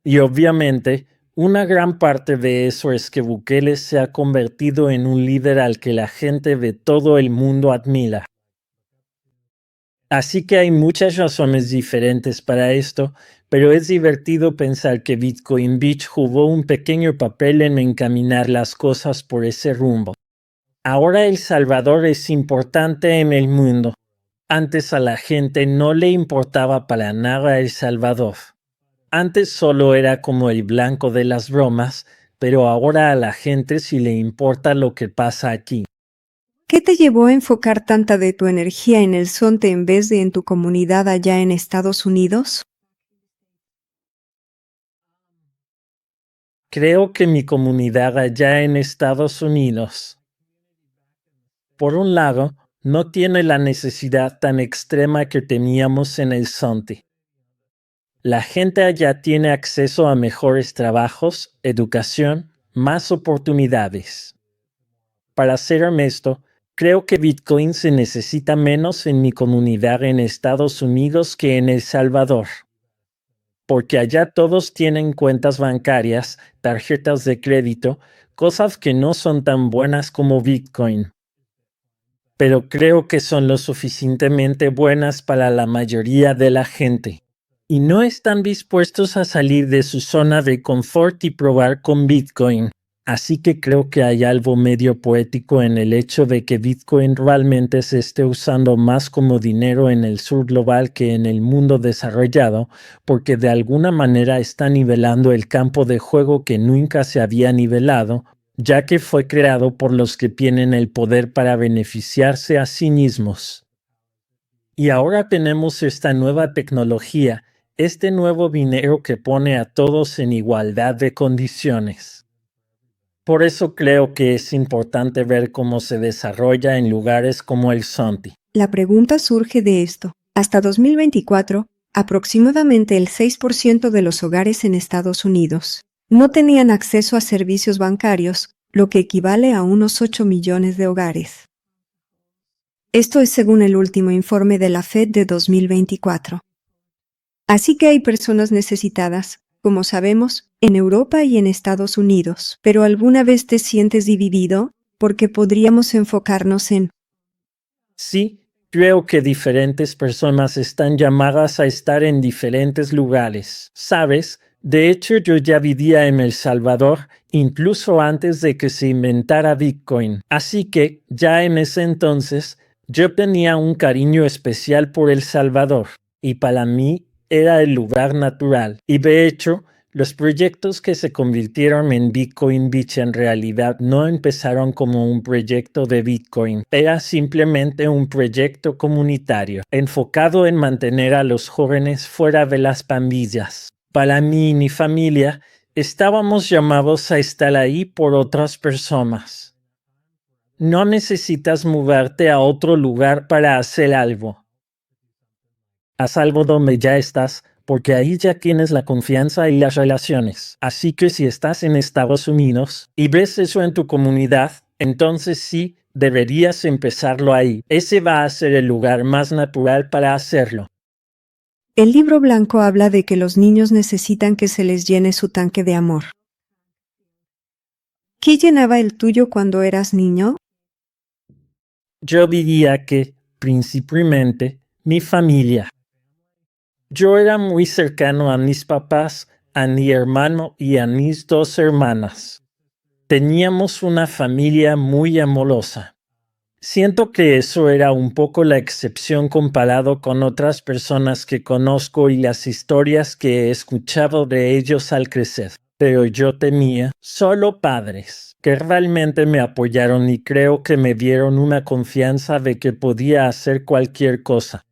Y obviamente, una gran parte de eso es que Bukele se ha convertido en un líder al que la gente de todo el mundo admira. Así que hay muchas razones diferentes para esto, pero es divertido pensar que Bitcoin Beach jugó un pequeño papel en encaminar las cosas por ese rumbo. Ahora El Salvador es importante en el mundo. Antes a la gente no le importaba para nada El Salvador. Antes solo era como el blanco de las bromas, pero ahora a la gente sí le importa lo que pasa aquí. ¿Qué te llevó a enfocar tanta de tu energía en el Zonte en vez de en tu comunidad allá en Estados Unidos? Creo que mi comunidad allá en Estados Unidos, por un lado, no tiene la necesidad tan extrema que teníamos en el Zonte. La gente allá tiene acceso a mejores trabajos, educación, más oportunidades. Para ser honesto, creo que Bitcoin se necesita menos en mi comunidad en Estados Unidos que en El Salvador. Porque allá todos tienen cuentas bancarias, tarjetas de crédito, cosas que no son tan buenas como Bitcoin. pero creo que son lo suficientemente buenas para la mayoría de la gente. Y no están dispuestos a salir de su zona de confort y probar con Bitcoin. Así que creo que hay algo medio poético en el hecho de que Bitcoin realmente se esté usando más como dinero en el sur global que en el mundo desarrollado, porque de alguna manera está nivelando el campo de juego que nunca se había nivelado, ya que fue creado por los que tienen el poder para beneficiarse a sí mismos. Y ahora tenemos esta nueva tecnología, este nuevo dinero que pone a todos en igualdad de condiciones. Por eso creo que es importante ver cómo se desarrolla en lugares como el Sonti. La pregunta surge de esto. Hasta 2024, aproximadamente el 6% de los hogares en Estados Unidos no tenían acceso a servicios bancarios, lo que equivale a unos 8 millones de hogares. Esto es según el último informe de la Fed de 2024. Así que hay personas necesitadas, como sabemos, en Europa y en Estados Unidos. Pero ¿alguna vez te sientes dividido? Porque podríamos enfocarnos en... Sí, creo que diferentes personas están llamadas a estar en diferentes lugares. ¿Sabes? De hecho, yo ya vivía en El Salvador, incluso antes de que se inventara Bitcoin. Así que, ya en ese entonces, yo tenía un cariño especial por El Salvador. Y para mí, era el lugar natural. Y de hecho, los proyectos que se convirtieron en Bitcoin Beach en realidad no empezaron como un proyecto de Bitcoin, era simplemente un proyecto comunitario, enfocado en mantener a los jóvenes fuera de las pandillas. Para mí y mi familia, estábamos llamados a estar ahí por otras personas. No necesitas mudarte a otro lugar para hacer algo. Haz algo donde ya estás, porque ahí ya tienes la confianza y las relaciones. Así que si estás en Estados Unidos y ves eso en tu comunidad, entonces sí, deberías empezarlo ahí. Ese va a ser el lugar más natural para hacerlo. El libro blanco habla de que los niños necesitan que se les llene su tanque de amor. ¿Qué llenaba el tuyo cuando eras niño? Yo diría que, principalmente, mi familia. Yo era muy cercano a mis papás, a mi hermano y a mis 2 hermanas. Teníamos una familia muy amorosa. Siento que eso era un poco la excepción comparado con otras personas que conozco y las historias que he escuchado de ellos al crecer. Pero yo tenía solo padres que realmente me apoyaron y creo que me dieron una confianza de que podía hacer cualquier cosa.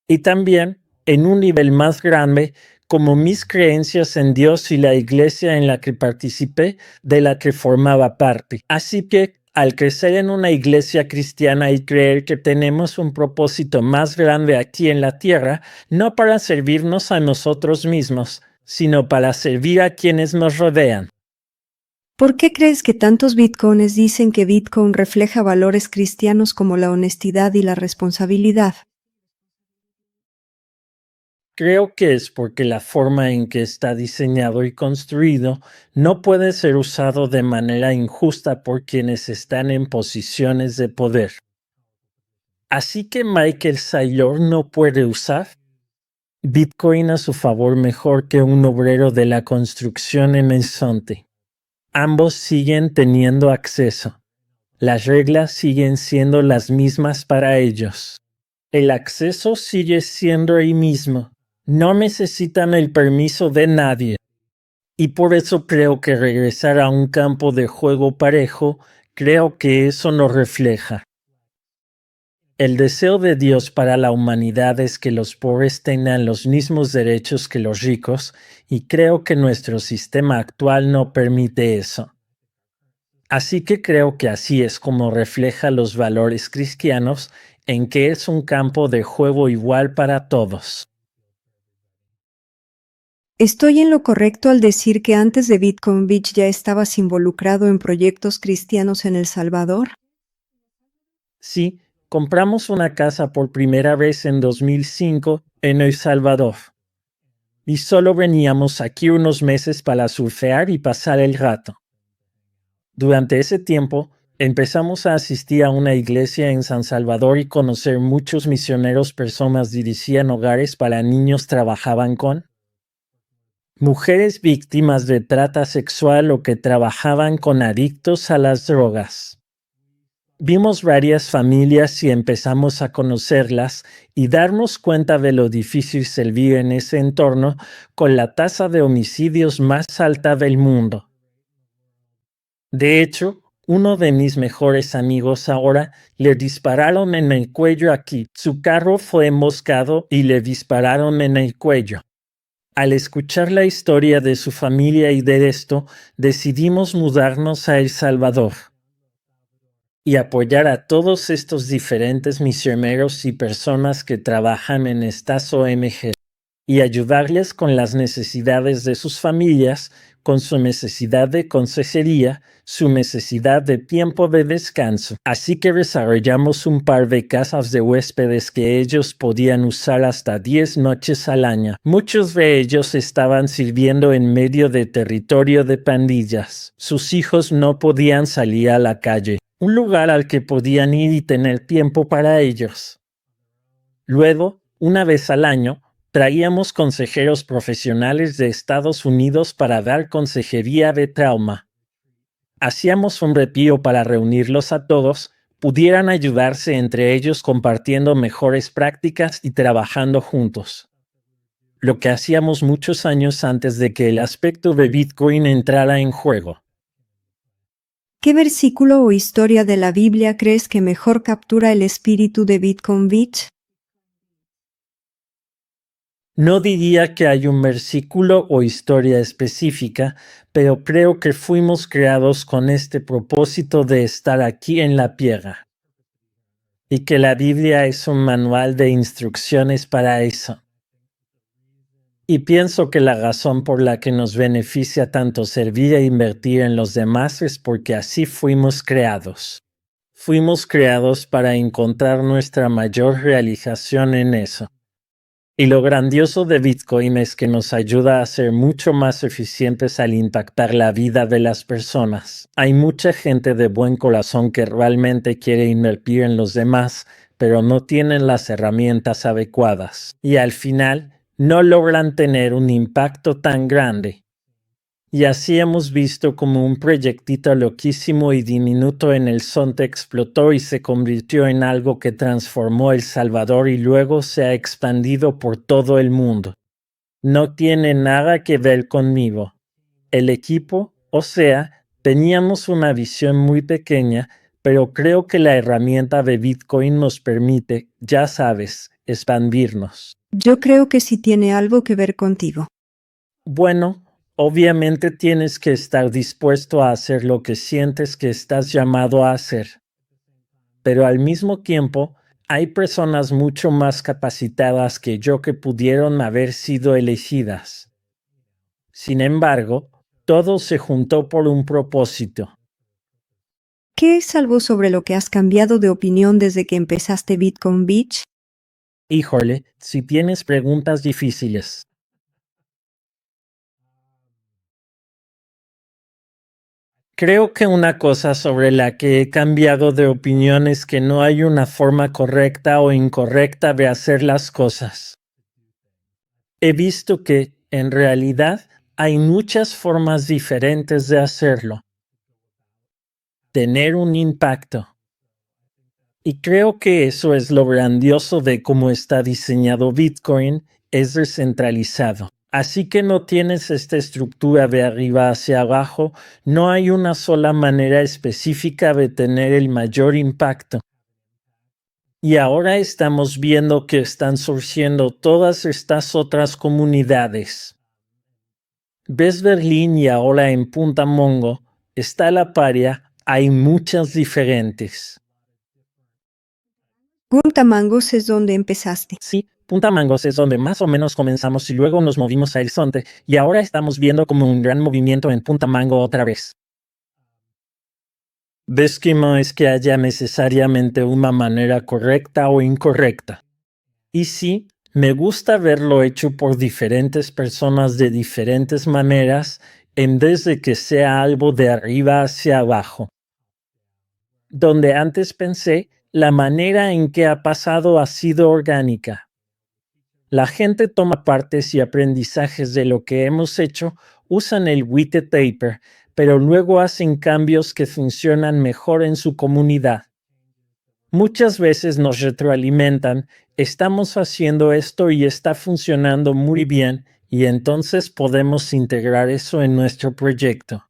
Y también, en un nivel más grande, como mis creencias en Dios y la iglesia en la que participé, de la que formaba parte. Así que, al crecer en una iglesia cristiana y creer que tenemos un propósito más grande aquí en la tierra, no para servirnos a nosotros mismos, sino para servir a quienes nos rodean. ¿Por qué crees que tantos bitcoins dicen que Bitcoin refleja valores cristianos como la honestidad y la responsabilidad? Creo que es porque la forma en que está diseñado y construido no puede ser usado de manera injusta por quienes están en posiciones de poder. Así que Michael Saylor no puede usar Bitcoin a su favor mejor que un obrero de la construcción en el Sonte. Ambos siguen teniendo acceso. Las reglas siguen siendo las mismas para ellos. El acceso sigue siendo el mismo. No necesitan el permiso de nadie. Y por eso creo que regresar a un campo de juego parejo, creo que eso nos refleja. El deseo de Dios para la humanidad es que los pobres tengan los mismos derechos que los ricos, y creo que nuestro sistema actual no permite eso. Así que creo que así es como refleja los valores cristianos, en que es un campo de juego igual para todos. ¿Estoy en lo correcto al decir que antes de Bitcoin Beach ya estabas involucrado en proyectos cristianos en El Salvador? Sí, compramos una casa por primera vez en 2005 en El Salvador. Y solo veníamos aquí unos meses para surfear y pasar el rato. Durante ese tiempo, Empezamos a asistir a una iglesia en San Salvador y conocer muchos misioneros, personas dirigían hogares para niños, trabajaban con mujeres víctimas de trata sexual o que trabajaban con adictos a las drogas. Vimos varias familias y empezamos a conocerlas y darnos cuenta de lo difícil servir en ese entorno con la tasa de homicidios más alta del mundo. De hecho, uno de mis mejores amigos ahora le dispararon en el cuello aquí. Su carro fue emboscado y le dispararon en el cuello. Al escuchar la historia de su familia y de esto, decidimos mudarnos a El Salvador y apoyar a todos estos diferentes misioneros y personas que trabajan en estas ONG y ayudarles con las necesidades de sus familias, con su necesidad de consejería, su necesidad de tiempo de descanso. Así que desarrollamos un par de casas de huéspedes que ellos podían usar hasta 10 noches al año. Muchos de ellos estaban sirviendo en medio de territorio de pandillas. Sus hijos no podían salir a la calle, un lugar al que podían ir y tener tiempo para ellos. Luego, una vez al año, traíamos consejeros profesionales de Estados Unidos para dar consejería de trauma. Hacíamos un retiro para reunirlos a todos, pudieran ayudarse entre ellos compartiendo mejores prácticas y trabajando juntos. Lo que hacíamos muchos años antes de que el aspecto de Bitcoin entrara en juego. ¿Qué versículo o historia de la Biblia crees que mejor captura el espíritu de Bitcoin Beach? No diría que hay un versículo o historia específica, pero creo que fuimos creados con este propósito de estar aquí en la tierra. Y que la Biblia es un manual de instrucciones para eso. Y pienso que la razón por la que nos beneficia tanto servir e invertir en los demás es porque así fuimos creados. Fuimos creados para encontrar nuestra mayor realización en eso. Y lo grandioso de Bitcoin es que nos ayuda a ser mucho más eficientes al impactar la vida de las personas. Hay mucha gente de buen corazón que realmente quiere invertir en los demás, pero no tienen las herramientas adecuadas. Y al final, no logran tener un impacto tan grande. Y así hemos visto como un proyectito loquísimo y diminuto en el Sonte explotó y se convirtió en algo que transformó El Salvador y luego se ha expandido por todo el mundo. No tiene nada que ver conmigo. El equipo, o sea, teníamos una visión muy pequeña, pero creo que la herramienta de Bitcoin nos permite, ya sabes, expandirnos. Yo creo que sí tiene algo que ver contigo. Bueno, obviamente tienes que estar dispuesto a hacer lo que sientes que estás llamado a hacer. Pero al mismo tiempo, hay personas mucho más capacitadas que yo que pudieron haber sido elegidas. Sin embargo, todo se juntó por un propósito. ¿Qué es algo sobre lo que has cambiado de opinión desde que empezaste Bitcoin Beach? Híjole, si tienes preguntas difíciles. Creo que una cosa sobre la que he cambiado de opinión es que no hay una forma correcta o incorrecta de hacer las cosas. He visto que, en realidad, hay muchas formas diferentes de hacerlo. Tener un impacto. Y creo que eso es lo grandioso de cómo está diseñado Bitcoin, es descentralizado. Así que no tienes esta estructura de arriba hacia abajo, no hay una sola manera específica de tener el mayor impacto. Y ahora estamos viendo que están surgiendo todas estas otras comunidades. ¿Ves Berlín y ahora en Punta Mongo? Está la paria, hay muchas diferentes. Punta Mangos es donde empezaste. Sí, Punta Mangos es donde más o menos comenzamos y luego nos movimos a El Sonte y ahora estamos viendo como un gran movimiento en Punta Mango otra vez. ¿Ves que no es que haya necesariamente una manera correcta o incorrecta? Y sí, me gusta verlo hecho por diferentes personas de diferentes maneras en vez de que sea algo de arriba hacia abajo. Donde antes pensé, la manera en que ha pasado ha sido orgánica. La gente toma partes y aprendizajes de lo que hemos hecho, usan el white paper, pero luego hacen cambios que funcionan mejor en su comunidad. Muchas veces nos retroalimentan, estamos haciendo esto y está funcionando muy bien, y entonces podemos integrar eso en nuestro proyecto.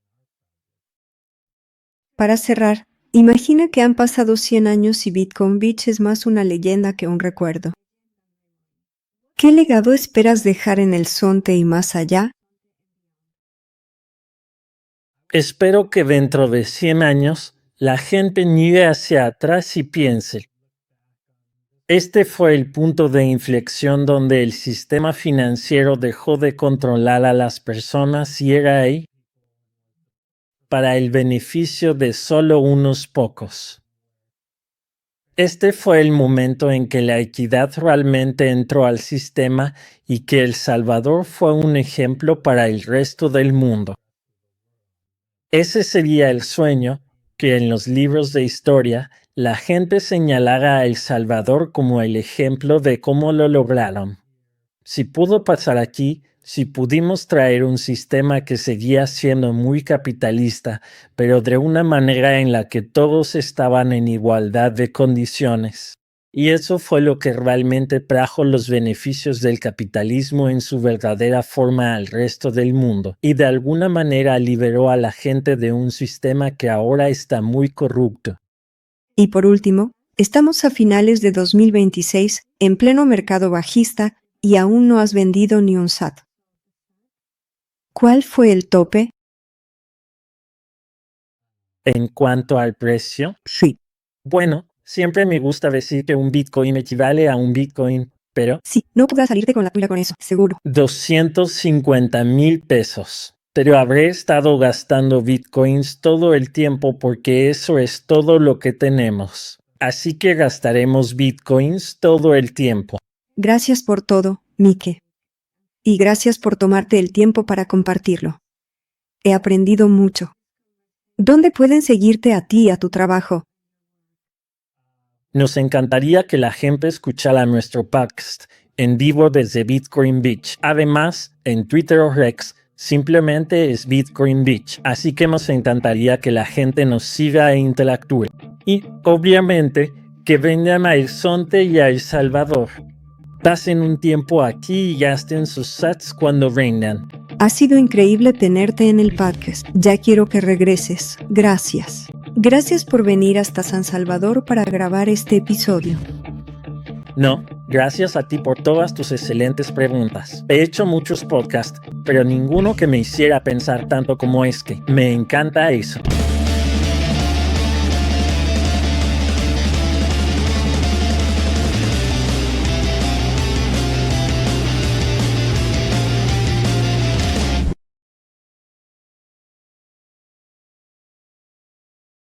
Para cerrar, imagina que han pasado 100 años y Bitcoin Beach es más una leyenda que un recuerdo. ¿Qué legado esperas dejar en el Zonte y más allá? Espero que dentro de 100 años la gente mire hacia atrás y piense: este fue el punto de inflexión donde el sistema financiero dejó de controlar a las personas y era ahí para el beneficio de solo unos pocos. Este fue el momento en que la equidad realmente entró al sistema y que El Salvador fue un ejemplo para el resto del mundo. Ese sería el sueño, que en los libros de historia la gente señalara a El Salvador como el ejemplo de cómo lo lograron. Si pudo pasar aquí, si pudimos traer un sistema que seguía siendo muy capitalista, pero de una manera en la que todos estaban en igualdad de condiciones. Y eso fue lo que realmente trajo los beneficios del capitalismo en su verdadera forma al resto del mundo, y de alguna manera liberó a la gente de un sistema que ahora está muy corrupto. Y por último, estamos a finales de 2026, en pleno mercado bajista, y aún no has vendido ni un SAT. ¿Cuál fue el tope? En cuanto al precio, Sí. bueno, siempre me gusta decir que un Bitcoin equivale a un Bitcoin, pero Sí, no podrás salirte con la tuya con eso, seguro. 250,000 pesos. Pero habré estado gastando Bitcoins todo el tiempo porque eso es todo lo que tenemos. Así que gastaremos Bitcoins todo el tiempo. Gracias por todo, Mike. Y gracias por tomarte el tiempo para compartirlo. He aprendido mucho. ¿Dónde pueden seguirte a ti y a tu trabajo? Nos encantaría que la gente escuchara nuestro podcast en vivo desde Bitcoin Beach. Además, en Twitter o Rex, simplemente es Bitcoin Beach. Así que nos encantaría que la gente nos siga e interactúe. Y, obviamente, que vengan a El Zonte y a El Salvador. Pasen un tiempo aquí y gasten sus sats cuando vengan. Ha sido increíble tenerte en el podcast. Ya quiero que regreses. Gracias. Gracias por venir hasta San Salvador para grabar este episodio. No, gracias a ti por todas tus excelentes preguntas. He hecho muchos podcasts, pero ninguno que me hiciera pensar tanto como este. Me encanta eso.